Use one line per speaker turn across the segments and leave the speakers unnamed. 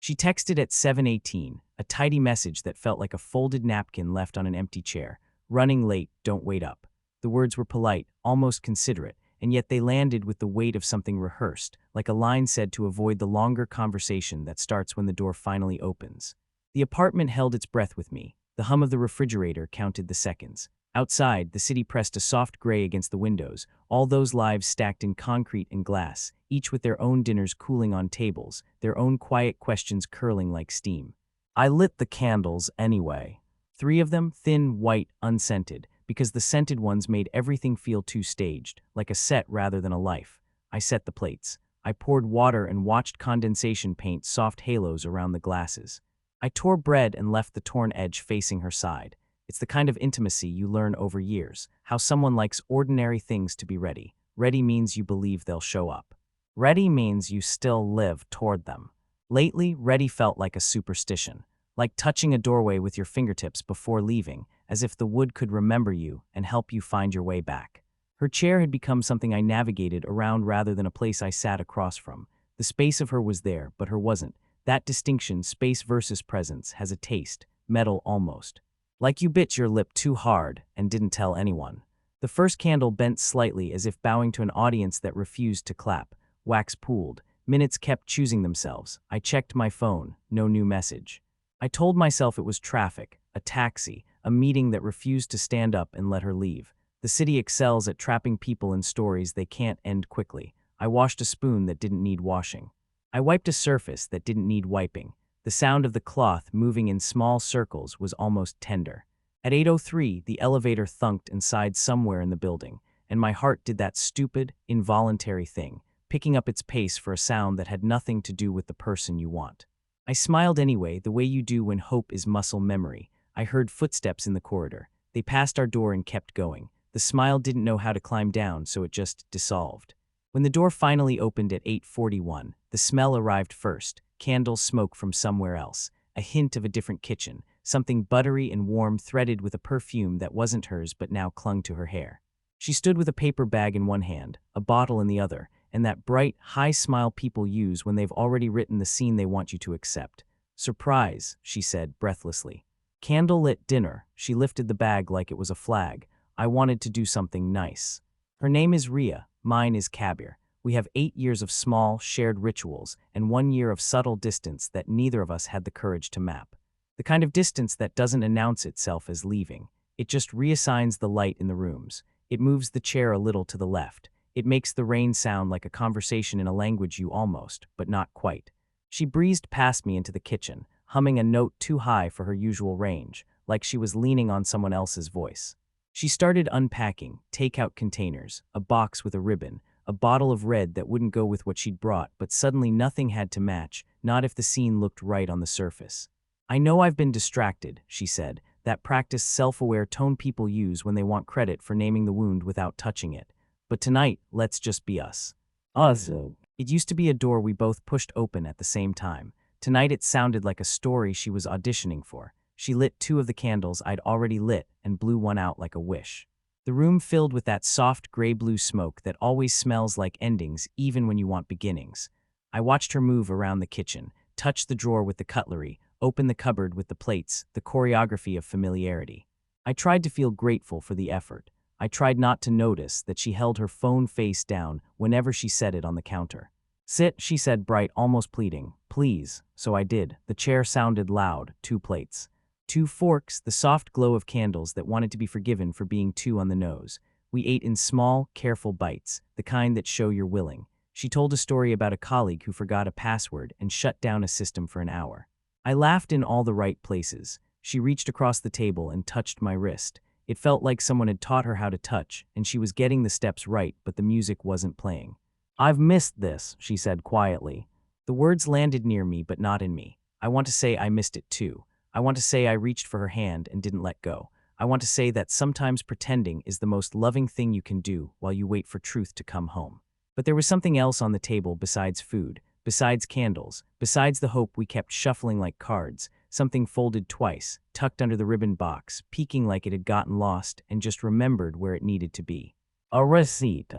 She texted at 7:18, a tidy message that felt like a folded napkin left on an empty chair. Running late, don't wait up. The words were polite, almost considerate, and yet they landed with the weight of something rehearsed, like a line said to avoid the longer conversation that starts when the door finally opens. The apartment held its breath with me. The hum of the refrigerator counted the seconds. Outside, the city pressed a soft gray against the windows, all those lives stacked in concrete and glass, each with their own dinners cooling on tables, their own quiet questions curling like steam. I lit the candles anyway. 3 of them, thin, white, unscented, because the scented ones made everything feel too staged, like a set rather than a life. I set the plates. I poured water and watched condensation paint soft halos around the glasses. I tore bread and left the torn edge facing her side. It's the kind of intimacy you learn over years, how someone likes ordinary things to be ready. Ready means you believe they'll show up. Ready means you still live toward them. Lately, ready felt like a superstition, like touching a doorway with your fingertips before leaving, as if the wood could remember you and help you find your way back. Her chair had become something I navigated around rather than a place I sat across from. The space of her was there, but her wasn't. That distinction, space versus presence, has a taste, metal almost. Like you bit your lip too hard and didn't tell anyone. The first candle bent slightly as if bowing to an audience that refused to clap. Wax pooled. Minutes kept choosing themselves. I checked my phone. No new message. I told myself it was traffic, a taxi, a meeting that refused to stand up and let her leave. The city excels at trapping people in stories they can't end quickly. I washed a spoon that didn't need washing. I wiped a surface that didn't need wiping. The sound of the cloth moving in small circles was almost tender. At 8:03, the elevator thunked and sighed somewhere in the building, and my heart did that stupid, involuntary thing, picking up its pace for a sound that had nothing to do with the person you want. I smiled anyway, the way you do when hope is muscle memory. I heard footsteps in the corridor. They passed our door and kept going. The smile didn't know how to climb down, so it just dissolved. When the door finally opened at 8:41, the smell arrived first. Candles smoke from somewhere else, a hint of a different kitchen, something buttery and warm threaded with a perfume that wasn't hers but now clung to her hair. She stood with a paper bag in one hand, a bottle in the other, and that bright, high smile people use when they've already written the scene they want you to accept. "Surprise," she said breathlessly. "Candlelit dinner." She lifted the bag like it was a flag. "I wanted to do something nice." Her name is Ria, mine is Kabir. We have 8 years of small, shared rituals and 1 year of subtle distance that neither of us had the courage to map. The kind of distance that doesn't announce itself as leaving. It just reassigns the light in the rooms. It moves the chair a little to the left. It makes the rain sound like a conversation in a language you almost, but not quite. She breezed past me into the kitchen, humming a note too high for her usual range, like she was leaning on someone else's voice. She started unpacking, takeout containers, a box with a ribbon, a bottle of red that wouldn't go with what she'd brought, but suddenly nothing had to match, not if the scene looked right on the surface. "I know I've been distracted," she said, that practiced self-aware tone people use when they want credit for naming the wound without touching it. "But tonight, let's just be us." Us. It used to be a door we both pushed open at the same time. Tonight it sounded like a story she was auditioning for. She lit 2 of the candles I'd already lit and blew one out like a wish. The room filled with that soft gray-blue smoke that always smells like endings even when you want beginnings. I watched her move around the kitchen, touch the drawer with the cutlery, open the cupboard with the plates, the choreography of familiarity. I tried to feel grateful for the effort. I tried not to notice that she held her phone face down whenever she set it on the counter. "Sit," she said, bright, almost pleading. "Please." So I did. The chair sounded loud. 2 plates. 2 forks, the soft glow of candles that wanted to be forgiven for being too on the nose. We ate in small, careful bites, the kind that show you're willing. She told a story about a colleague who forgot a password and shut down a system for an hour. I laughed in all the right places. She reached across the table and touched my wrist. It felt like someone had taught her how to touch, and she was getting the steps right, but the music wasn't playing. "I've missed this," she said quietly. The words landed near me, but not in me. I want to say I missed it too. I want to say I reached for her hand and didn't let go. I want to say that sometimes pretending is the most loving thing you can do while you wait for truth to come home. But there was something else on the table besides food, besides candles, besides the hope we kept shuffling like cards, something folded twice, tucked under the ribbon box, peeking like it had gotten lost and just remembered where it needed to be. "A receipt."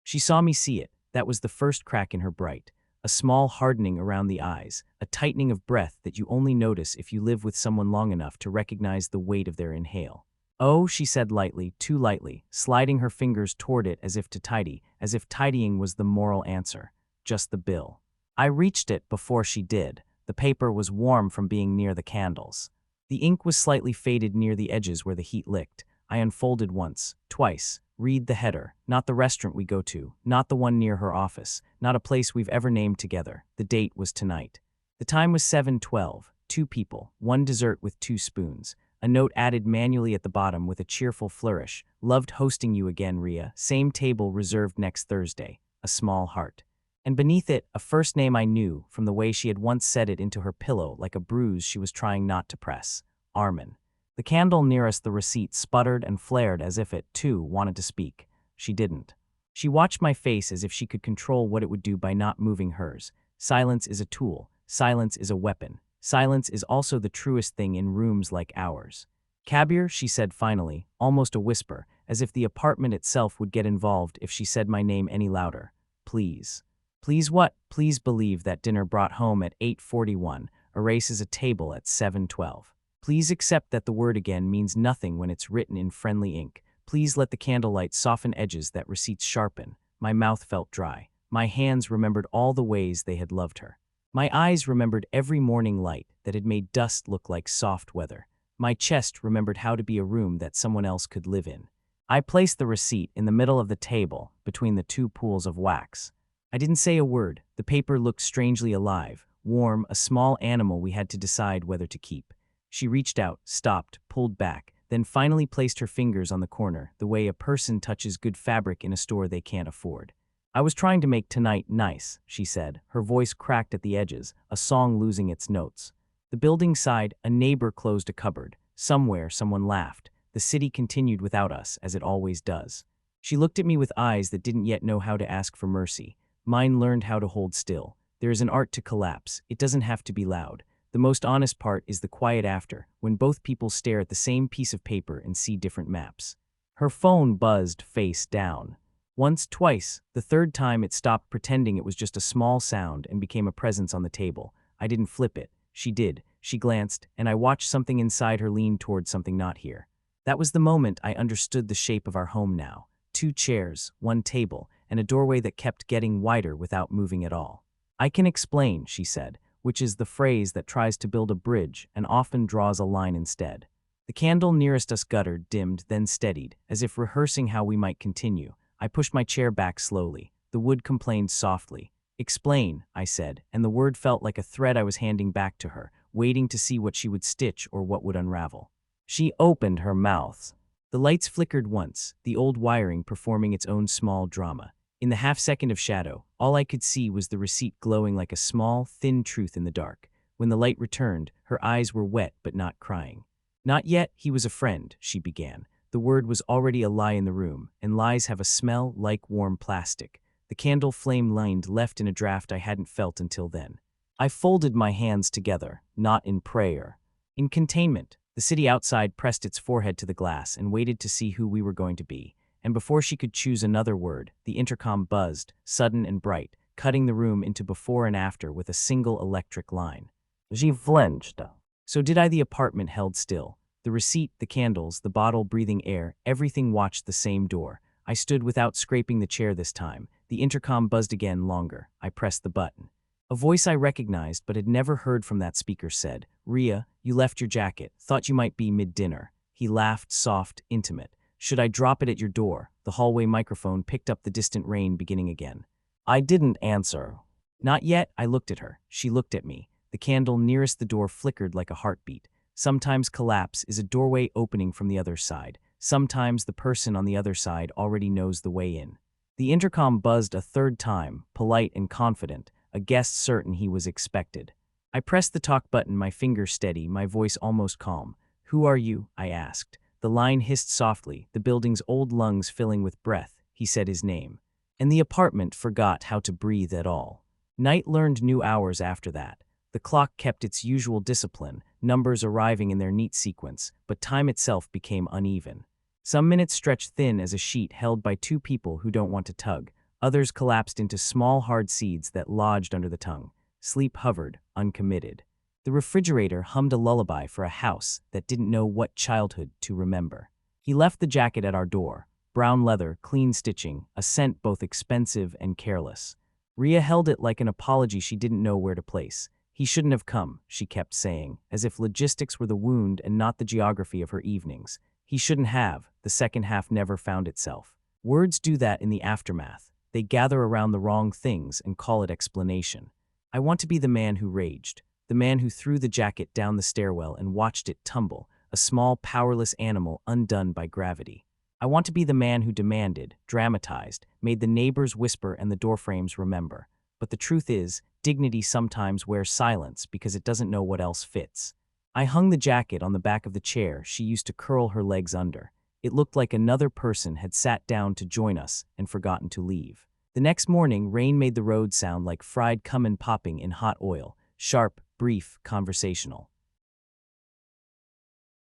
She saw me see it. That was the first crack in her bright, a small hardening around the eyes, a tightening of breath that you only notice if you live with someone long enough to recognize the weight of their inhale. "Oh," she said lightly, too lightly, sliding her fingers toward it as if to tidy, as if tidying was the moral answer. "Just the bill." I reached it before she did. The paper was warm from being near the candles. The ink was slightly faded near the edges where the heat licked. I unfolded once, twice. Read the header. Not the restaurant we go to, not the one near her office, not a place we've ever named together. The date was tonight. The time was 7:12. 2 people, 1 dessert with 2 spoons. A note added manually at the bottom with a cheerful flourish. "Loved hosting you again, Ria. Same table reserved next Thursday." A small heart. And beneath it, a first name I knew from the way she had once said it into her pillow like a bruise she was trying not to press. Armin. The candle nearest the receipt sputtered and flared as if it, too, wanted to speak. She didn't. She watched my face as if she could control what it would do by not moving hers. Silence is a tool. Silence is a weapon. Silence is also the truest thing in rooms like ours. "Kabir," she said finally, almost a whisper, as if the apartment itself would get involved if she said my name any louder. "Please." "Please what?" "Please believe that dinner brought home at 8:41 erases a table at 7:12. Please accept that the word again means nothing when it's written in friendly ink. Please let the candlelight soften edges that receipts sharpen." My mouth felt dry. My hands remembered all the ways they had loved her. My eyes remembered every morning light that had made dust look like soft weather. My chest remembered how to be a room that someone else could live in. I placed the receipt in the middle of the table, between the 2 pools of wax. I didn't say a word. The paper looked strangely alive, warm, a small animal we had to decide whether to keep. She reached out, stopped, pulled back, then finally placed her fingers on the corner, the way a person touches good fabric in a store they can't afford. "I was trying to make tonight nice," she said, her voice cracked at the edges, a song losing its notes. The building sighed, a neighbor closed a cupboard. Somewhere, someone laughed. The city continued without us, as it always does. She looked at me with eyes that didn't yet know how to ask for mercy. Mine learned how to hold still. There is an art to collapse. It doesn't have to be loud. The most honest part is the quiet after, when both people stare at the same piece of paper and see different maps. Her phone buzzed face down. Once, twice. The third time it stopped pretending it was just a small sound and became a presence on the table. I didn't flip it. She did. She glanced, and I watched something inside her lean toward something not here. That was the moment I understood the shape of our home now. 2 chairs, 1 table, and a doorway that kept getting wider without moving at all. "I can explain," she said, which is the phrase that tries to build a bridge and often draws a line instead. The candle nearest us guttered, dimmed, then steadied, as if rehearsing how we might continue. I pushed my chair back slowly. The wood complained softly. "Explain," I said, and the word felt like a thread I was handing back to her, waiting to see what she would stitch or what would unravel. She opened her mouth. The lights flickered once, the old wiring performing its own small drama. In the half-second of shadow, all I could see was the receipt glowing like a small, thin truth in the dark. When the light returned, her eyes were wet but not crying. "Not yet, he was a friend," she began. The word was already a lie in the room, and lies have a smell like warm plastic. The candle flame lined left in a draft I hadn't felt until then. I folded my hands together, not in prayer. In containment. The city outside pressed its forehead to the glass and waited to see who we were going to be. And before she could choose another word, the intercom buzzed, sudden and bright, cutting the room into before and after with a single electric line. She flinched. So did I. The apartment held still. The receipt, the candles, the bottle breathing air, everything watched the same door. I stood without scraping the chair this time. The intercom buzzed again, longer. I pressed the button. A voice I recognized but had never heard from that speaker said, "Ria, you left your jacket. Thought you might be mid-dinner." He laughed, soft, intimate. "Should I drop it at your door?" The hallway microphone picked up the distant rain beginning again. I didn't answer. "Not yet." I looked at her. She looked at me. The candle nearest the door flickered like a heartbeat. Sometimes collapse is a doorway opening from the other side. Sometimes the person on the other side already knows the way in. The intercom buzzed a third time, polite and confident, a guest certain he was expected. I pressed the talk button, my fingers steady, my voice almost calm. "Who are you?" I asked. The line hissed softly, the building's old lungs filling with breath. He said his name. And the apartment forgot how to breathe at all. Night learned new hours after that. The clock kept its usual discipline, numbers arriving in their neat sequence, but time itself became uneven. Some minutes stretched thin as a sheet held by 2 people who don't want to tug. Others collapsed into small, hard seeds that lodged under the tongue. Sleep hovered, uncommitted. The refrigerator hummed a lullaby for a house that didn't know what childhood to remember. He left the jacket at our door. Brown leather, clean stitching, a scent both expensive and careless. Rhea held it like an apology she didn't know where to place. He shouldn't have come, she kept saying, as if logistics were the wound and not the geography of her evenings. He shouldn't have. The second half never found itself. Words do that in the aftermath. They gather around the wrong things and call it explanation. I want to be the man who raged, the man who threw the jacket down the stairwell and watched it tumble, a small, powerless animal undone by gravity. I want to be the man who demanded, dramatized, made the neighbors whisper and the doorframes remember. But the truth is, dignity sometimes wears silence because it doesn't know what else fits. I hung the jacket on the back of the chair she used to curl her legs under. It looked like another person had sat down to join us and forgotten to leave. The next morning, rain made the road sound like fried cumin popping in hot oil, sharp, brief, conversational.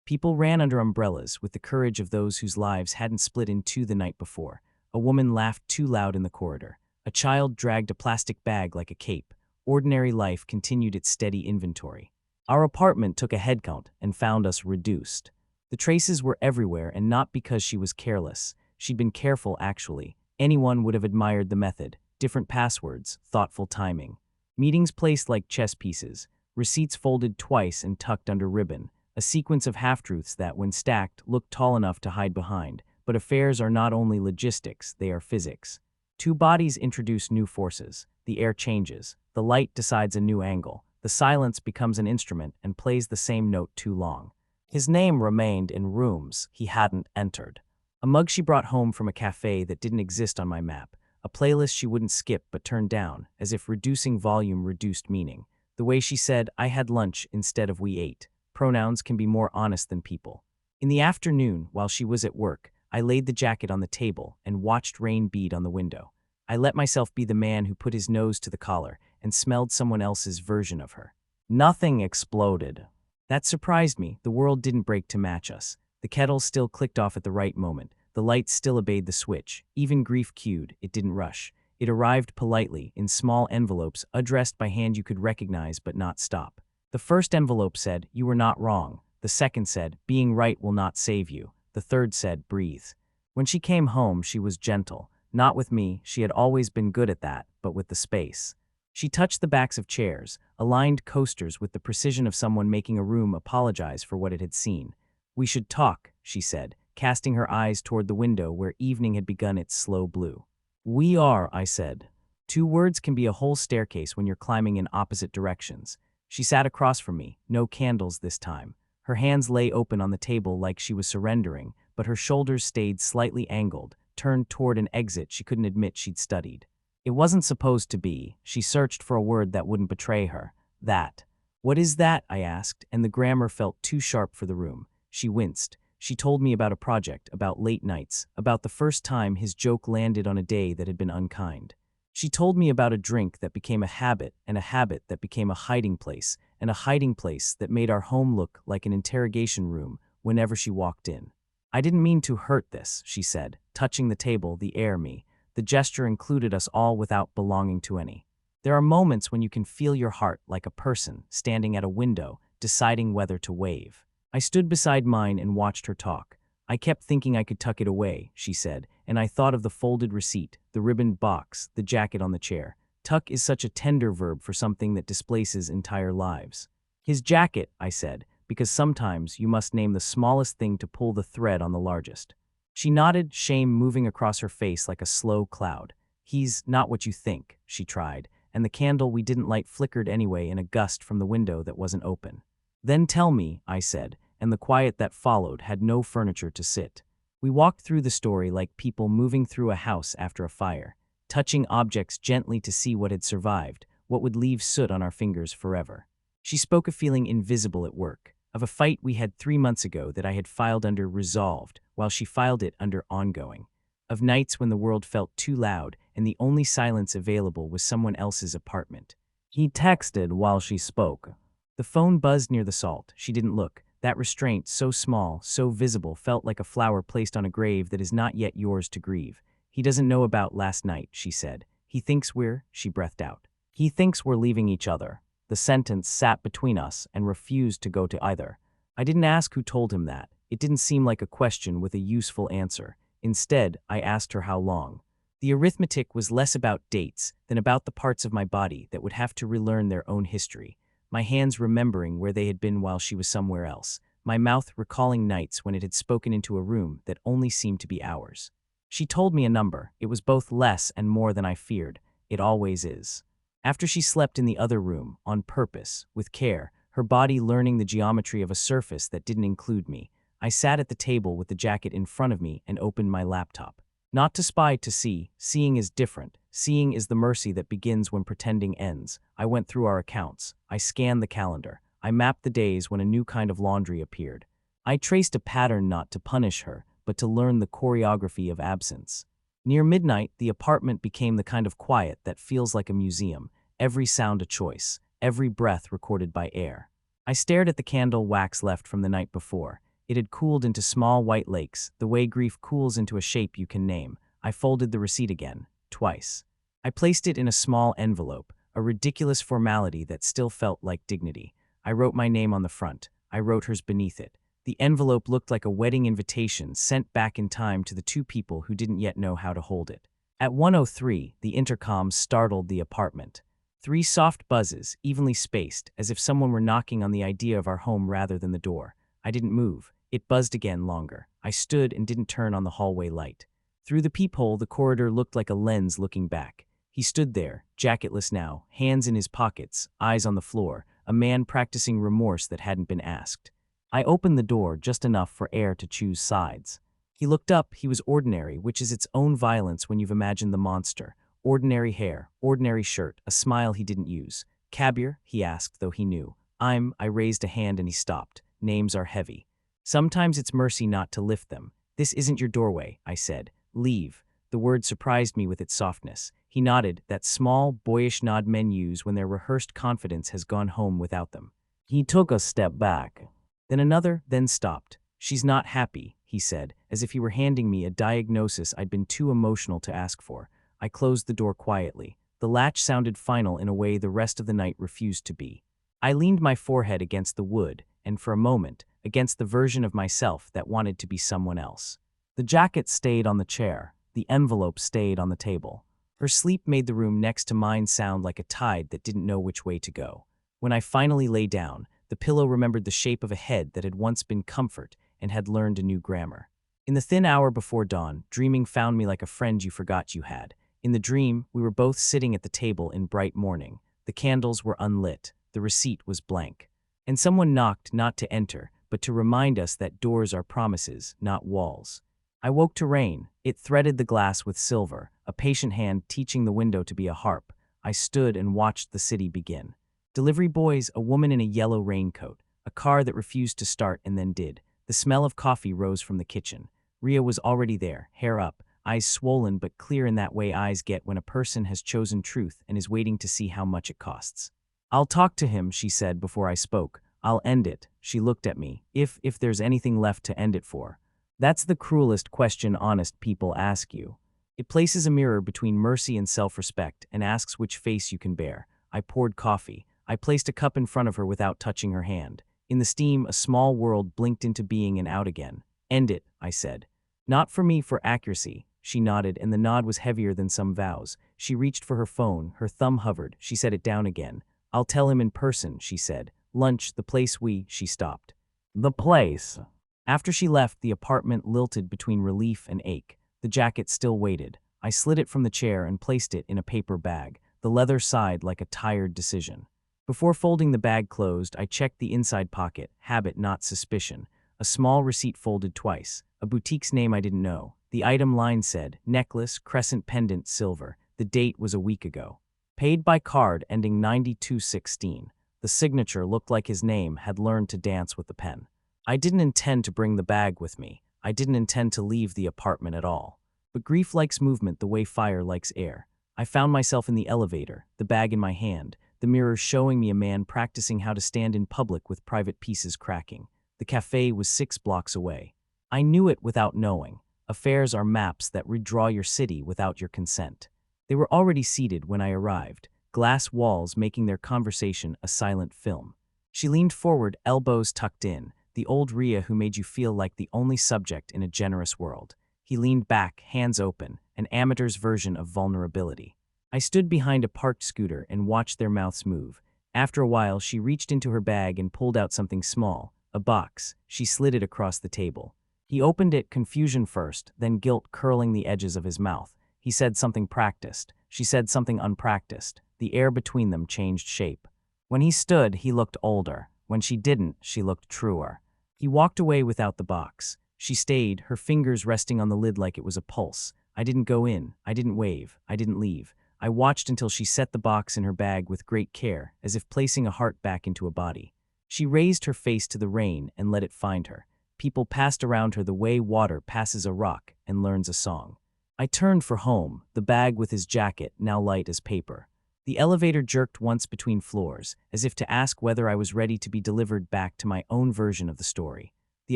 People ran under umbrellas with the courage of those whose lives hadn't split in two the night before. A woman laughed too loud in the corridor. A child dragged a plastic bag like a cape. Ordinary life continued its steady inventory. Our apartment took a head count and found us reduced. The traces were everywhere, and not because she was careless. She'd been careful, actually. Anyone would have admired the method. Different passwords, thoughtful timing. Meetings placed like chess pieces. Receipts folded twice and tucked under ribbon. A sequence of half-truths that, when stacked, looked tall enough to hide behind. But affairs are not only logistics, they are physics. Two bodies introduce new forces. The air changes. The light decides a new angle. The silence becomes an instrument and plays the same note too long. His name remained in rooms he hadn't entered. A mug she brought home from a cafe that didn't exist on my map. A playlist she wouldn't skip but turned down, as if reducing volume reduced meaning. The way she said, "I had lunch" instead of "we ate." Pronouns can be more honest than people. In the afternoon, while she was at work, I laid the jacket on the table and watched rain bead on the window. I let myself be the man who put his nose to the collar and smelled someone else's version of her. Nothing exploded. That surprised me. The world didn't break to match us. The kettle still clicked off at the right moment. The lights still obeyed the switch. Even grief cued. It didn't rush. It arrived politely, in small envelopes, addressed by hand you could recognize but not stop. The first envelope said, "You were not wrong." The second said, "Being right will not save you." The third said, "Breathe." When she came home, she was gentle. Not with me, she had always been good at that, but with the space. She touched the backs of chairs, aligned coasters with the precision of someone making a room apologize for what it had seen. "We should talk," she said, casting her eyes toward the window where evening had begun its slow blue. "We are," I said. Two words can be a whole staircase when you're climbing in opposite directions. She sat across from me, no candles this time. Her hands lay open on the table like she was surrendering, but her shoulders stayed slightly angled, turned toward an exit she couldn't admit she'd studied. It wasn't supposed to be. She searched for a word that wouldn't betray her. That. "What is that?" I asked, and the grammar felt too sharp for the room. She winced. She told me about a project, about late nights, about the first time his joke landed on a day that had been unkind. She told me about a drink that became a habit, and a habit that became a hiding place, and a hiding place that made our home look like an interrogation room whenever she walked in. "I didn't mean to hurt this," she said, touching the table, the air me. The gesture included us all without belonging to any. There are moments when you can feel your heart like a person standing at a window, deciding whether to wave. I stood beside mine and watched her talk. "I kept thinking I could tuck it away," she said, and I thought of the folded receipt, the ribboned box, the jacket on the chair. Tuck is such a tender verb for something that displaces entire lives. "His jacket," I said, because sometimes you must name the smallest thing to pull the thread on the largest. She nodded, shame moving across her face like a slow cloud. "He's not what you think," she tried, and the candle we didn't light flickered anyway in a gust from the window that wasn't open. "Then tell me," I said, and the quiet that followed had no furniture to sit. We walked through the story like people moving through a house after a fire, touching objects gently to see what had survived, what would leave soot on our fingers forever. She spoke of feeling invisible at work, of a fight we had 3 months ago that I had filed under resolved, while she filed it under ongoing, of nights when the world felt too loud and the only silence available was someone else's apartment. He texted while she spoke. The phone buzzed near the salt. She didn't look. That restraint, so small, so visible, felt like a flower placed on a grave that is not yet yours to grieve. He doesn't know about last night, she said. She breathed out. He thinks we're leaving each other. The sentence sat between us and refused to go to either. I didn't ask who told him that. It didn't seem like a question with a useful answer. Instead, I asked her how long. The arithmetic was less about dates than about the parts of my body that would have to relearn their own history. My hands remembering where they had been while she was somewhere else. My mouth recalling nights when it had spoken into a room that only seemed to be ours. She told me a number. It was both less and more than I feared. It always is. After she slept in the other room, on purpose, with care, her body learning the geometry of a surface that didn't include me, I sat at the table with the jacket in front of me and opened my laptop. Not to spy, to see. Seeing is different. Seeing is the mercy that begins when pretending ends. I went through our accounts. I scanned the calendar. I mapped the days when a new kind of laundry appeared. I traced a pattern not to punish her, but to learn the choreography of absence. Near midnight, the apartment became the kind of quiet that feels like a museum, every sound a choice, every breath recorded by air. I stared at the candle wax left from the night before. It had cooled into small white lakes, the way grief cools into a shape you can name. I folded the receipt again, twice. I placed it in a small envelope, a ridiculous formality that still felt like dignity. I wrote my name on the front. I wrote hers beneath it. The envelope looked like a wedding invitation sent back in time to the two people who didn't yet know how to hold it. At 1:03, the intercom startled the apartment. 3 soft buzzes, evenly spaced, as if someone were knocking on the idea of our home rather than the door. I didn't move. It buzzed again, longer. I stood and didn't turn on the hallway light. Through the peephole, the corridor looked like a lens looking back. He stood there, jacketless now, hands in his pockets, eyes on the floor, a man practicing remorse that hadn't been asked. I opened the door just enough for air to choose sides. He looked up. He was ordinary, which is its own violence when you've imagined the monster. Ordinary hair, ordinary shirt, a smile he didn't use. Kabir? He asked, though he knew. I raised a hand and he stopped. Names are heavy. Sometimes it's mercy not to lift them. This isn't your doorway, I said. Leave. The word surprised me with its softness. He nodded, that small, boyish nod men use when their rehearsed confidence has gone home without them. He took a step back. Then another, then stopped. She's not happy, he said, as if he were handing me a diagnosis I'd been too emotional to ask for. I closed the door quietly. The latch sounded final in a way the rest of the night refused to be. I leaned my forehead against the wood, and for a moment, against the version of myself that wanted to be someone else. The jacket stayed on the chair. The envelope stayed on the table. Her sleep made the room next to mine sound like a tide that didn't know which way to go. When I finally lay down, the pillow remembered the shape of a head that had once been comfort and had learned a new grammar. In the thin hour before dawn, dreaming found me like a friend you forgot you had. In the dream, we were both sitting at the table in bright morning. The candles were unlit. The receipt was blank. And someone knocked not to enter, but to remind us that doors are promises, not walls. I woke to rain. It threaded the glass with silver, a patient hand teaching the window to be a harp. I stood and watched the city begin. Delivery boys, a woman in a yellow raincoat, a car that refused to start and then did. The smell of coffee rose from the kitchen. Ria was already there, hair up, eyes swollen but clear in that way eyes get when a person has chosen truth and is waiting to see how much it costs. I'll talk to him, she said before I spoke. I'll end it. She looked at me. If there's anything left to end it for. That's the cruelest question honest people ask you. It places a mirror between mercy and self-respect and asks which face you can bear. I poured coffee. I placed a cup in front of her without touching her hand. In the steam, a small world blinked into being and out again. End it, I said. Not for me, for accuracy. She nodded, and the nod was heavier than some vows. She reached for her phone. Her thumb hovered. She set it down again. I'll tell him in person, she said. Lunch, the place she stopped. The place. After she left, the apartment lilted between relief and ache. The jacket still waited. I slid it from the chair and placed it in a paper bag. The leather sighed like a tired decision. Before folding the bag closed, I checked the inside pocket, habit not suspicion. A small receipt folded twice, a boutique's name I didn't know. The item line said, necklace, crescent pendant, silver. The date was a week ago. Paid by card ending 9216. The signature looked like his name had learned to dance with the pen. I didn't intend to bring the bag with me. I didn't intend to leave the apartment at all. But grief likes movement the way fire likes air. I found myself in the elevator, the bag in my hand, the mirror showing me a man practicing how to stand in public with private pieces cracking. The cafe was 6 blocks away. I knew it without knowing. Affairs are maps that redraw your city without your consent. They were already seated when I arrived, glass walls making their conversation a silent film. She leaned forward, elbows tucked in, the old Rhea who made you feel like the only subject in a generous world. He leaned back, hands open, an amateur's version of vulnerability. I stood behind a parked scooter and watched their mouths move. After a while, she reached into her bag and pulled out something small, a box. She slid it across the table. He opened it, confusion first, then guilt curling the edges of his mouth. He said something practiced. She said something unpracticed. The air between them changed shape. When he stood, he looked older. When she didn't, she looked truer. He walked away without the box. She stayed, her fingers resting on the lid like it was a pulse. I didn't go in. I didn't wave. I didn't leave. I watched until she set the box in her bag with great care, as if placing a heart back into a body. She raised her face to the rain and let it find her. People passed around her the way water passes a rock and learns a song. I turned for home, the bag with his jacket, now light as paper. The elevator jerked once between floors, as if to ask whether I was ready to be delivered back to my own version of the story. The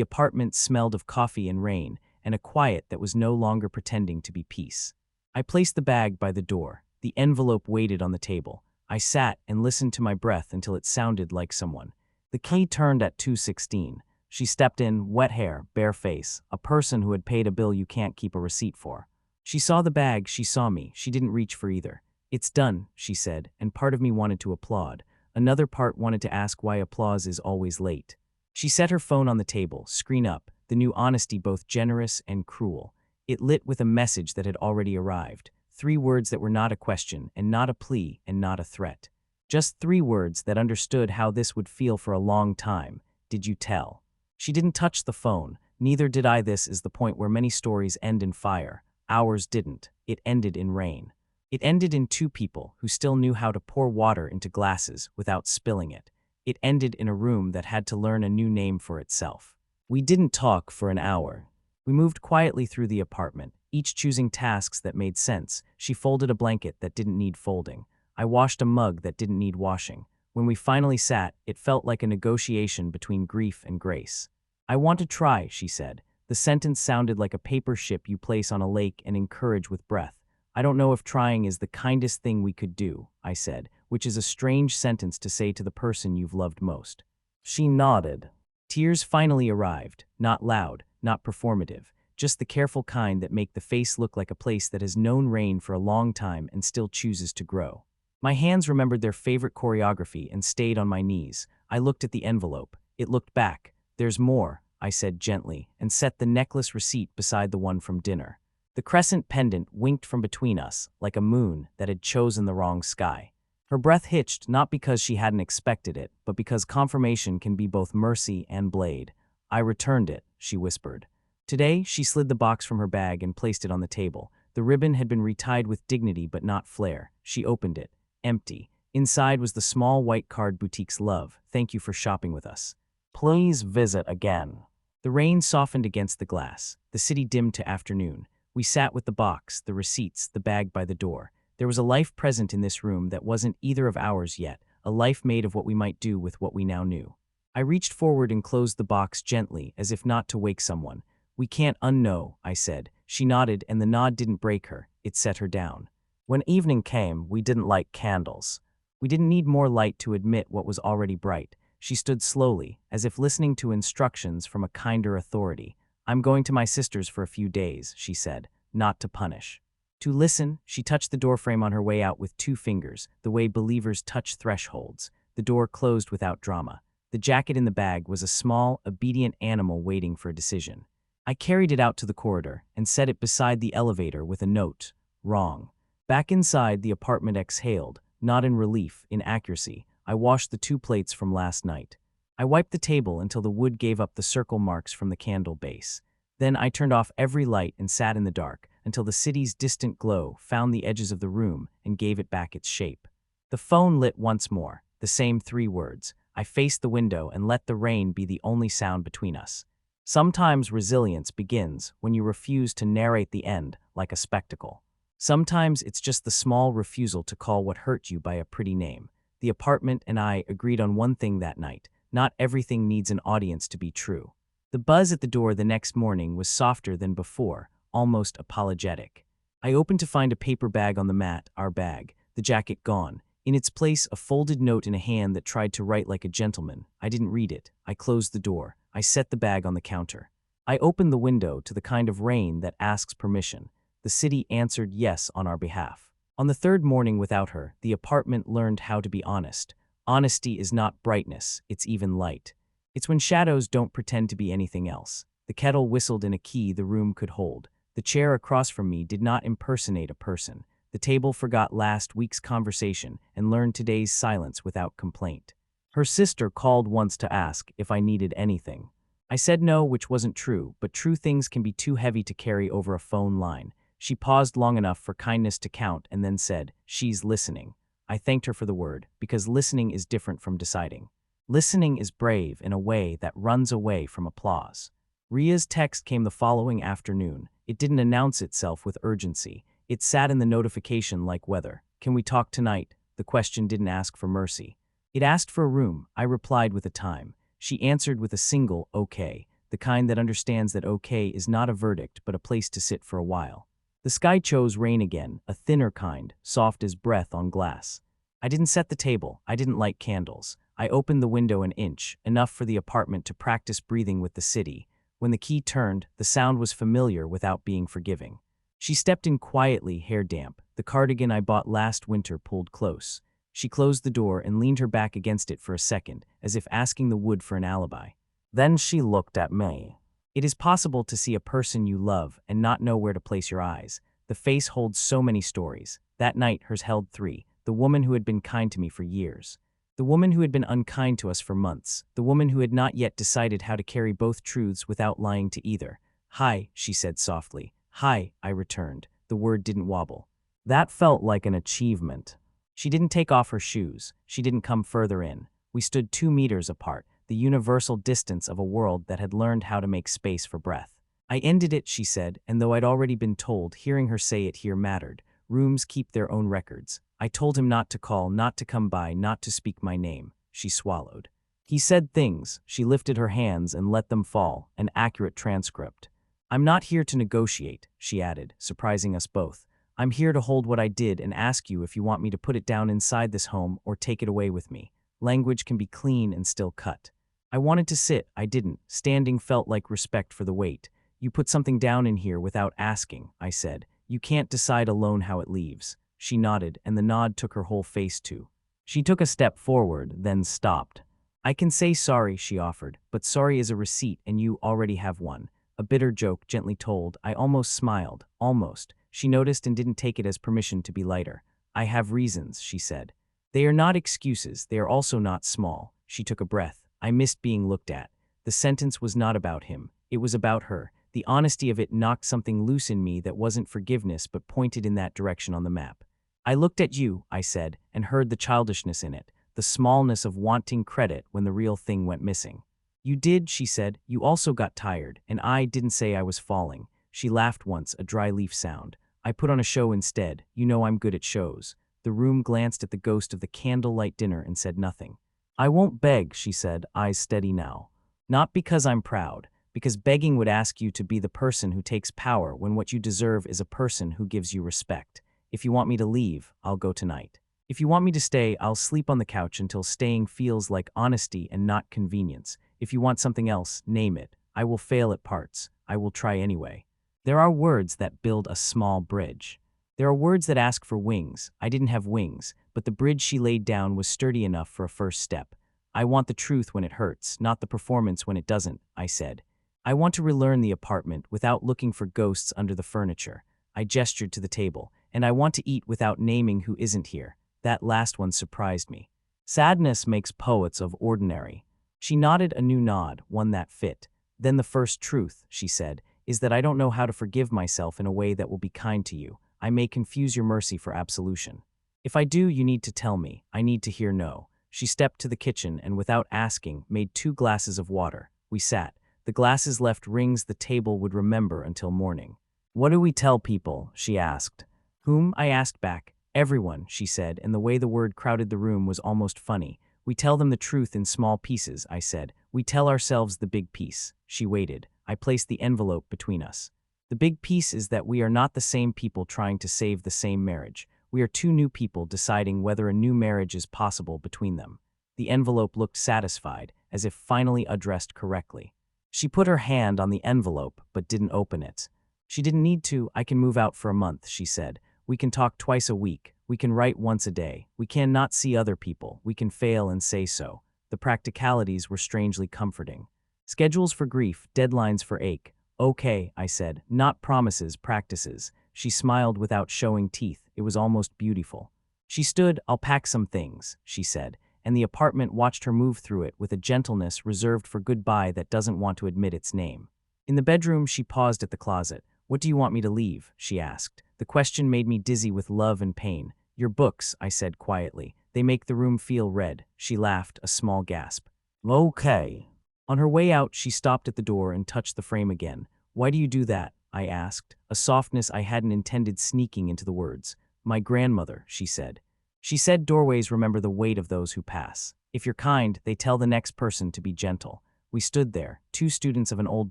apartment smelled of coffee and rain, and a quiet that was no longer pretending to be peace. I placed the bag by the door. The envelope waited on the table. I sat and listened to my breath until it sounded like someone. The key turned at 2:16. She stepped in, wet hair, bare face, a person who had paid a bill you can't keep a receipt for. She saw the bag, she saw me, she didn't reach for either. "It's done," she said, and part of me wanted to applaud. Another part wanted to ask why applause is always late. She set her phone on the table, screen up, the new honesty both generous and cruel. It lit with a message that had already arrived. 3 words that were not a question, and not a plea, and not a threat. Just 3 words that understood how this would feel for a long time. Did you tell? She didn't touch the phone, neither did I. This is the point where many stories end in fire. Ours didn't. It ended in rain. It ended in 2 people who still knew how to pour water into glasses without spilling it. It ended in a room that had to learn a new name for itself. We didn't talk for an hour. We moved quietly through the apartment, each choosing tasks that made sense. She folded a blanket that didn't need folding. I washed a mug that didn't need washing. When we finally sat, it felt like a negotiation between grief and grace. "I want to try," she said. The sentence sounded like a paper ship you place on a lake and encourage with breath. "I don't know if trying is the kindest thing we could do," I said, which is a strange sentence to say to the person you've loved most. She nodded. Tears finally arrived, not loud, not performative, just the careful kind that make the face look like a place that has known rain for a long time and still chooses to grow. My hands remembered their favorite choreography and stayed on my knees. I looked at the envelope. It looked back. "There's more," I said gently, and set the necklace receipt beside the one from dinner. The crescent pendant winked from between us, like a moon that had chosen the wrong sky. Her breath hitched, not because she hadn't expected it, but because confirmation can be both mercy and blade. "I returned it," she whispered. Today, she slid the box from her bag and placed it on the table. The ribbon had been retied with dignity but not flair. She opened it. Empty. Inside was the small white card boutique's love. "Thank you for shopping with us. Please visit again." The rain softened against the glass. The city dimmed to afternoon. We sat with the box, the receipts, the bag by the door. There was a life present in this room that wasn't either of ours yet, a life made of what we might do with what we now knew. I reached forward and closed the box gently, as if not to wake someone. "We can't unknow," I said. She nodded, and the nod didn't break her. It set her down. When evening came, we didn't light candles. We didn't need more light to admit what was already bright. She stood slowly, as if listening to instructions from a kinder authority. "I'm going to my sister's for a few days," she said, "not to punish." To listen, she touched the doorframe on her way out with 2 fingers, the way believers touch thresholds. The door closed without drama. The jacket in the bag was a small, obedient animal waiting for a decision. I carried it out to the corridor and set it beside the elevator with a note. Wrong. Back inside, the apartment exhaled, not in relief, in accuracy. I washed the 2 plates from last night. I wiped the table until the wood gave up the circle marks from the candle base. Then I turned off every light and sat in the dark until the city's distant glow found the edges of the room and gave it back its shape. The phone lit once more, the same 3 words. I faced the window and let the rain be the only sound between us. Sometimes resilience begins when you refuse to narrate the end like a spectacle. Sometimes it's just the small refusal to call what hurt you by a pretty name. The apartment and I agreed on one thing that night. Not everything needs an audience to be true. The buzz at the door the next morning was softer than before, almost apologetic. I opened to find a paper bag on the mat, our bag, the jacket gone. In its place, a folded note in a hand that tried to write like a gentleman. I didn't read it. I closed the door. I set the bag on the counter. I opened the window to the kind of rain that asks permission. The city answered yes on our behalf. On the third morning without her, the apartment learned how to be honest. Honesty is not brightness, it's even light. It's when shadows don't pretend to be anything else. The kettle whistled in a key the room could hold. The chair across from me did not impersonate a person. The table forgot last week's conversation and learned today's silence without complaint. Her sister called once to ask if I needed anything. I said no, which wasn't true, but true things can be too heavy to carry over a phone line. She paused long enough for kindness to count and then said, "She's listening." I thanked her for the word, because listening is different from deciding. Listening is brave in a way that runs away from applause. Ria's text came the following afternoon. It didn't announce itself with urgency. It sat in the notification like weather. "Can we talk tonight?" The question didn't ask for mercy. It asked for a room. I replied with a time. She answered with a single okay, the kind that understands that okay is not a verdict but a place to sit for a while. The sky chose rain again, a thinner kind, soft as breath on glass. I didn't set the table. I didn't light candles. I opened the window an inch, enough for the apartment to practice breathing with the city. When the key turned, the sound was familiar without being forgiving. She stepped in quietly, hair damp. The cardigan I bought last winter pulled close. She closed the door and leaned her back against it for a second, as if asking the wood for an alibi. Then she looked at me. It is possible to see a person you love and not know where to place your eyes. The face holds so many stories. That night, hers held 3. The woman who had been kind to me for years. The woman who had been unkind to us for months. The woman who had not yet decided how to carry both truths without lying to either. "Hi," she said softly. "Hi," I returned. The word didn't wobble. That felt like an achievement. She didn't take off her shoes. She didn't come further in. We stood 2 meters apart, the universal distance of a world that had learned how to make space for breath. "I ended it," she said, and though I'd already been told, hearing her say it here mattered. Rooms keep their own records. I told him not to call, not to come by, not to speak my name. She swallowed. He said things. She lifted her hands and let them fall, an accurate transcript. "I'm not here to negotiate," she added, surprising us both. "I'm here to hold what I did and ask you if you want me to put it down inside this home or take it away with me. Language can be clean and still cut." I wanted to sit. I didn't. Standing felt like respect for the weight. "You put something down in here without asking," I said. "You can't decide alone how it leaves." She nodded, and the nod took her whole face too. She took a step forward, then stopped. "I can say sorry," she offered, "but sorry is a receipt and you already have one." A bitter joke, gently told. I almost smiled. Almost. She noticed and didn't take it as permission to be lighter. "I have reasons," she said. "They are not excuses. They are also not small." She took a breath. I missed being looked at. The sentence was not about him. It was about her. The honesty of it knocked something loose in me that wasn't forgiveness but pointed in that direction on the map. "I looked at you," I said, and heard the childishness in it, the smallness of wanting credit when the real thing went missing. "You did," she said. "You also got tired, and I didn't say I was falling." She laughed once, a dry leaf sound. "I put on a show instead. You know I'm good at shows." The room glanced at the ghost of the candlelight dinner and said nothing. "I won't beg," she said, eyes steady now. "Not because I'm proud, because begging would ask you to be the person who takes power when what you deserve is a person who gives you respect. If you want me to leave, I'll go tonight. If you want me to stay, I'll sleep on the couch until staying feels like honesty and not convenience. If you want something else, name it. I will fail at parts. I will try anyway." There are words that build a small bridge. There are words that ask for wings. I didn't have wings, but the bridge she laid down was sturdy enough for a first step. "I want the truth when it hurts, not the performance when it doesn't," I said. "I want to relearn the apartment without looking for ghosts under the furniture." I gestured to the table. "And I want to eat without naming who isn't here." That last one surprised me. "Sadness makes poets of ordinary." She nodded, a new nod, one that fit. "Then the first truth," she said, "is that I don't know how to forgive myself in a way that will be kind to you. I may confuse your mercy for absolution. If I do, you need to tell me. I need to hear no." She stepped to the kitchen and, without asking, made 2 glasses of water. We sat. The glasses left rings the table would remember until morning. "What do we tell people?" she asked. "Whom?" I asked back. "Everyone," she said, and the way the word crowded the room was almost funny. "We tell them the truth in small pieces," I said. "We tell ourselves the big piece." She waited. I placed the envelope between us. The big piece is that we are not the same people trying to save the same marriage. We are two new people deciding whether a new marriage is possible between them. The envelope looked satisfied, as if finally addressed correctly. She put her hand on the envelope, but didn't open it. She didn't need to. I can move out for a month, she said. We can talk twice a week. We can write once a day. We can not see other people. We can fail and say so. The practicalities were strangely comforting. Schedules for grief, deadlines for ache. Okay, I said, not promises, practices. She smiled without showing teeth. It was almost beautiful. She stood. I'll pack some things, she said, and the apartment watched her move through it with a gentleness reserved for goodbye that doesn't want to admit its name. In the bedroom, she paused at the closet. What do you want me to leave? She asked. The question made me dizzy with love and pain. Your books, I said quietly. They make the room feel red. She laughed, a small gasp. Okay. On her way out, she stopped at the door and touched the frame again. Why do you do that? I asked, a softness I hadn't intended sneaking into the words. My grandmother, she said. She said doorways remember the weight of those who pass. If you're kind, they tell the next person to be gentle. We stood there, two students of an old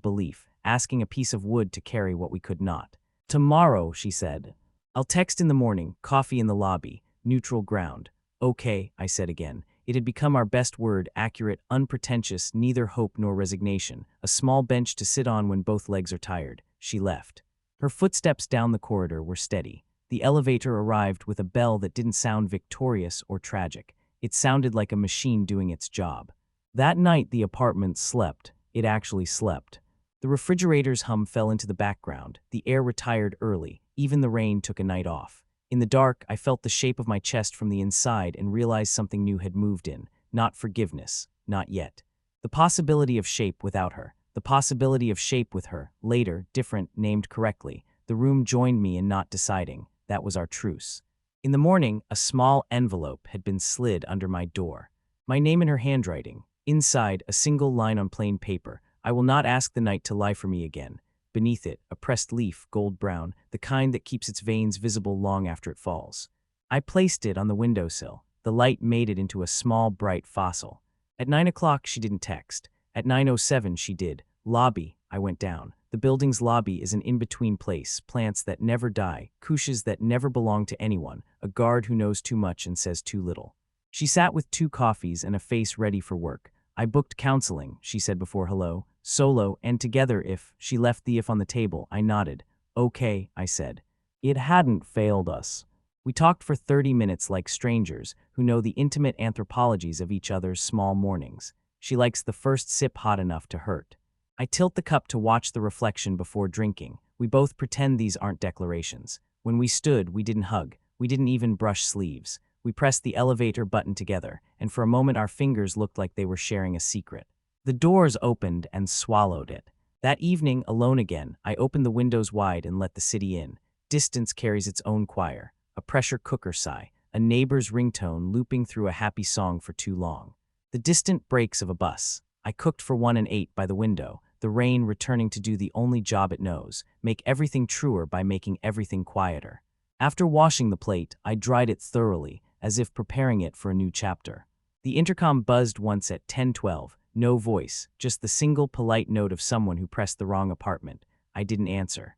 belief, asking a piece of wood to carry what we could not. Tomorrow, she said. I'll text in the morning, coffee in the lobby, neutral ground. Okay, I said again. It had become our best word, accurate, unpretentious, neither hope nor resignation, a small bench to sit on when both legs are tired. She left. Her footsteps down the corridor were steady. The elevator arrived with a bell that didn't sound victorious or tragic. It sounded like a machine doing its job. That night, the apartment slept. It actually slept. The refrigerator's hum fell into the background. The air retired early. Even the rain took a night off. In the dark, I felt the shape of my chest from the inside and realized something new had moved in. Not forgiveness. Not yet. The possibility of shape without her. The possibility of shape with her. Later, different, named correctly. The room joined me in not deciding. That was our truce. In the morning, a small envelope had been slid under my door. My name in her handwriting. Inside, a single line on plain paper. I will not ask the night to lie for me again. Beneath it, a pressed leaf, gold brown, the kind that keeps its veins visible long after it falls. I placed it on the windowsill. The light made it into a small, bright fossil. At 9 o'clock, she didn't text. At 9:07, she did. Lobby. I went down. The building's lobby is an in-between place, plants that never die, couches that never belong to anyone, a guard who knows too much and says too little. She sat with 2 coffees and a face ready for work. I booked counseling, she said before hello, solo, and together if. She left the if on the table. I nodded. Okay, I said. It hadn't failed us. We talked for 30 minutes like strangers who know the intimate anthropologies of each other's small mornings. She likes the first sip hot enough to hurt. I tilt the cup to watch the reflection before drinking. We both pretend these aren't declarations. When we stood, we didn't hug. We didn't even brush sleeves. We pressed the elevator button together, and for a moment our fingers looked like they were sharing a secret. The doors opened and swallowed it. That evening, alone again, I opened the windows wide and let the city in. Distance carries its own choir. A pressure cooker sigh, a neighbor's ringtone looping through a happy song for too long. The distant brakes of a bus. I cooked for 1 and 8 by the window. The rain returning to do the only job it knows, make everything truer by making everything quieter. After washing the plate, I dried it thoroughly, as if preparing it for a new chapter. The intercom buzzed once at 10:12, no voice, just the single polite note of someone who pressed the wrong apartment. I didn't answer.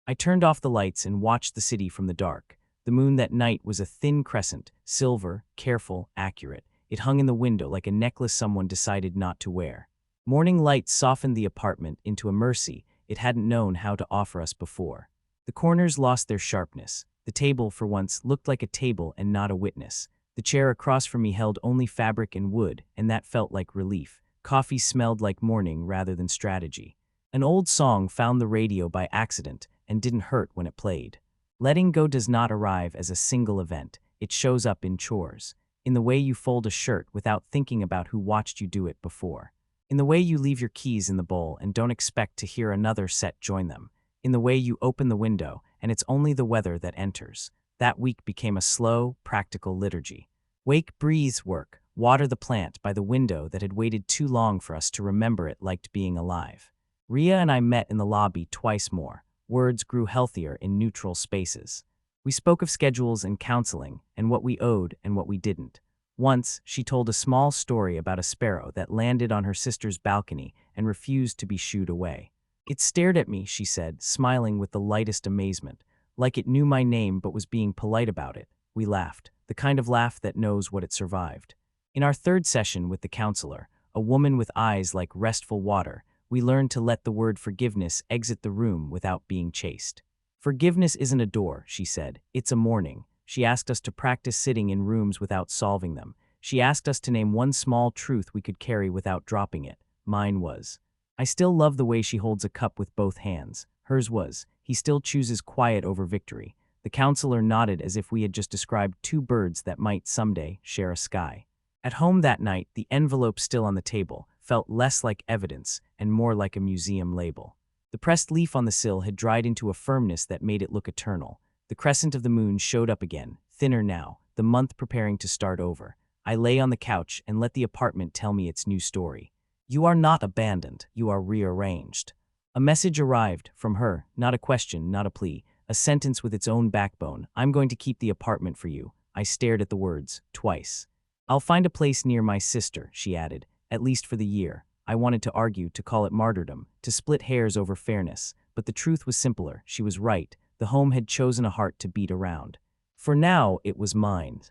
I turned off the lights and watched the city from the dark. The moon that night was a thin crescent, silver, careful, accurate. It hung in the window like a necklace someone decided not to wear. Morning light softened the apartment into a mercy it hadn't known how to offer us before. The corners lost their sharpness. The table, for once, looked like a table and not a witness. The chair across from me held only fabric and wood, and that felt like relief. Coffee smelled like morning rather than strategy. An old song found the radio by accident and didn't hurt when it played. Letting go does not arrive as a single event. It shows up in chores. In the way you fold a shirt without thinking about who watched you do it before. In the way you leave your keys in the bowl and don't expect to hear another set join them. In the way you open the window and it's only the weather that enters. That week became a slow, practical liturgy. Wake, breathe, work, water the plant by the window that had waited too long for us to remember it liked being alive. Ria and I met in the lobby twice more. Words grew healthier in neutral spaces. We spoke of schedules and counseling, and what we owed and what we didn't. Once, she told a small story about a sparrow that landed on her sister's balcony and refused to be shooed away. It stared at me, she said, smiling with the lightest amazement, like it knew my name but was being polite about it. We laughed, the kind of laugh that knows what it survived. In our third session with the counselor, a woman with eyes like restful water, we learned to let the word forgiveness exit the room without being chased. Forgiveness isn't a door, she said, it's a morning. She asked us to practice sitting in rooms without solving them. She asked us to name one small truth we could carry without dropping it. Mine was, I still love the way she holds a cup with both hands. Hers was, he still chooses quiet over victory. The counselor nodded as if we had just described two birds that might someday share a sky. At home that night, the envelope still on the table felt less like evidence and more like a museum label. The pressed leaf on the sill had dried into a firmness that made it look eternal. The crescent of the moon showed up again, thinner now, the month preparing to start over. I lay on the couch and let the apartment tell me its new story. You are not abandoned, you are rearranged. A message arrived from her, not a question, not a plea, a sentence with its own backbone. I'm going to keep the apartment for you. I stared at the words, twice. I'll find a place near my sister, she added, at least for the year. I wanted to argue, to call it martyrdom, to split hairs over fairness, but the truth was simpler. She was right. The home had chosen a heart to beat around. For now, it was mine.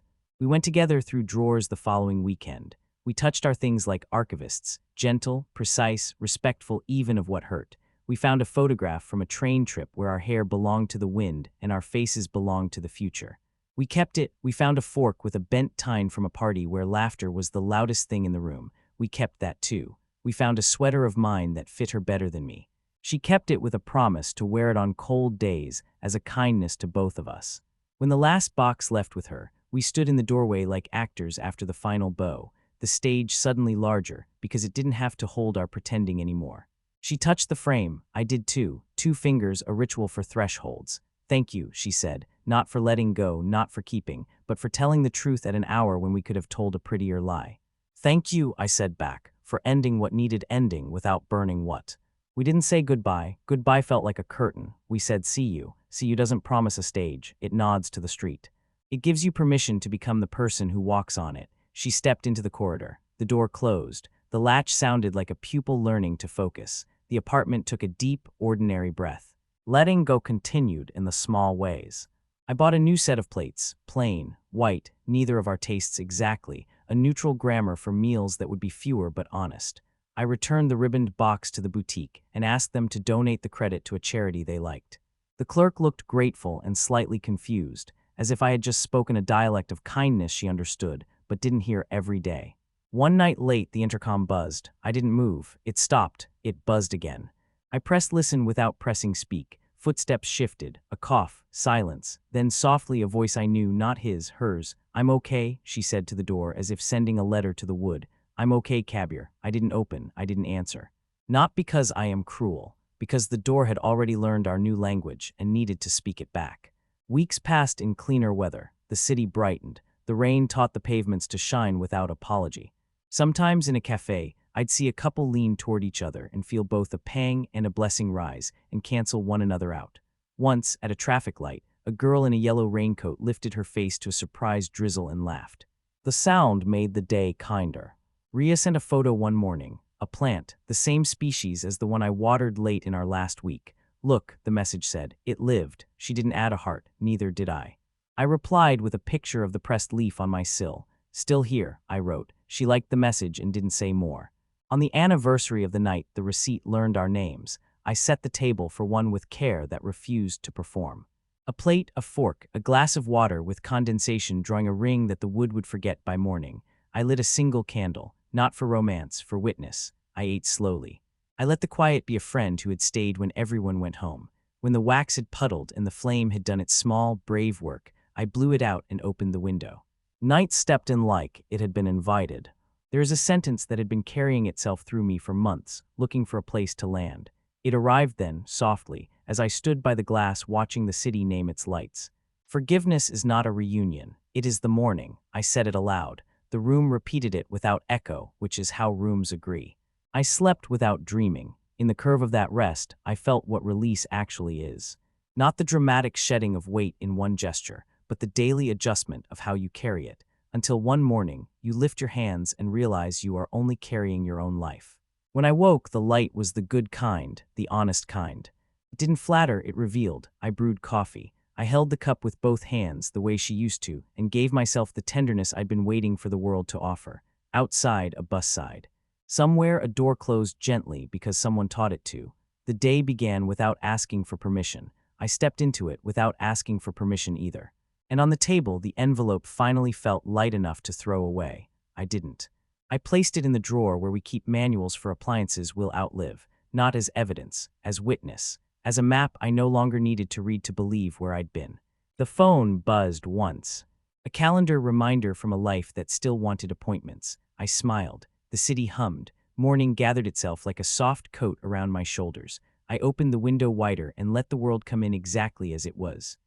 We went together through drawers the following weekend. We touched our things like archivists, gentle, precise, respectful even of what hurt. We found a photograph from a train trip where our hair belonged to the wind and our faces belonged to the future. We kept it. We found a fork with a bent tine from a party where laughter was the loudest thing in the room. We kept that too. We found a sweater of mine that fit her better than me. She kept it with a promise to wear it on cold days as a kindness to both of us. When the last box left with her, we stood in the doorway like actors after the final bow, the stage suddenly larger because it didn't have to hold our pretending anymore. She touched the frame. I did too. 2 fingers, a ritual for thresholds. Thank you, she said, not for letting go, not for keeping, but for telling the truth at an hour when we could have told a prettier lie. Thank you, I said back, for ending what needed ending without burning what. We didn't say goodbye. Goodbye felt like a curtain. We said see you. See you doesn't promise a stage. It nods to the street. It gives you permission to become the person who walks on it. She stepped into the corridor. The door closed. The latch sounded like a pupil learning to focus. The apartment took a deep, ordinary breath. Letting go continued in the small ways. I bought a new set of plates, plain, white, neither of our tastes exactly, a neutral grammar for meals that would be fewer but honest. I returned the ribboned box to the boutique and asked them to donate the credit to a charity they liked. The clerk looked grateful and slightly confused, as if I had just spoken a dialect of kindness she understood, but didn't hear every day. One night late, the intercom buzzed. I didn't move. It stopped. It buzzed again. I pressed listen without pressing speak. Footsteps shifted, a cough, silence, then softly a voice I knew, not his, hers. I'm okay, she said to the door as if sending a letter to the wood. I'm okay, Kabir. I didn't open, I didn't answer. Not because I am cruel, because the door had already learned our new language and needed to speak it back. Weeks passed in cleaner weather. The city brightened. The rain taught the pavements to shine without apology. Sometimes in a cafe, I'd see a couple lean toward each other and feel both a pang and a blessing rise and cancel one another out. Once, at a traffic light, a girl in a yellow raincoat lifted her face to a surprised drizzle and laughed. The sound made the day kinder. Ria sent a photo one morning, a plant, the same species as the one I watered late in our last week. Look, the message said, it lived. She didn't add a heart, neither did I. I replied with a picture of the pressed leaf on my sill. Still here, I wrote. She liked the message and didn't say more. On the anniversary of the night the receipt learned our names, I set the table for one with care that refused to perform. A plate, a fork, a glass of water with condensation drawing a ring that the wood would forget by morning. I lit a single candle, not for romance, for witness. I ate slowly. I let the quiet be a friend who had stayed when everyone went home. When the wax had puddled and the flame had done its small, brave work, I blew it out and opened the window. Night stepped in like it had been invited. There is a sentence that had been carrying itself through me for months, looking for a place to land. It arrived then, softly, as I stood by the glass watching the city name its lights. Forgiveness is not a reunion. It is the morning. I said it aloud. The room repeated it without echo, which is how rooms agree. I slept without dreaming. In the curve of that rest, I felt what release actually is. Not the dramatic shedding of weight in one gesture, but the daily adjustment of how you carry it, until one morning, you lift your hands and realize you are only carrying your own life. When I woke, the light was the good kind, the honest kind. It didn't flatter, it revealed. I brewed coffee. I held the cup with both hands, the way she used to, and gave myself the tenderness I'd been waiting for the world to offer. Outside, a bus sighed. Somewhere, a door closed gently because someone taught it to. The day began without asking for permission. I stepped into it without asking for permission either. And on the table, the envelope finally felt light enough to throw away. I didn't. I placed it in the drawer where we keep manuals for appliances we'll outlive, not as evidence, as witness, as a map I no longer needed to read to believe where I'd been. The phone buzzed once. A calendar reminder from a life that still wanted appointments. I smiled. The city hummed. Morning gathered itself like a soft coat around my shoulders. I opened the window wider and let the world come in exactly as it was.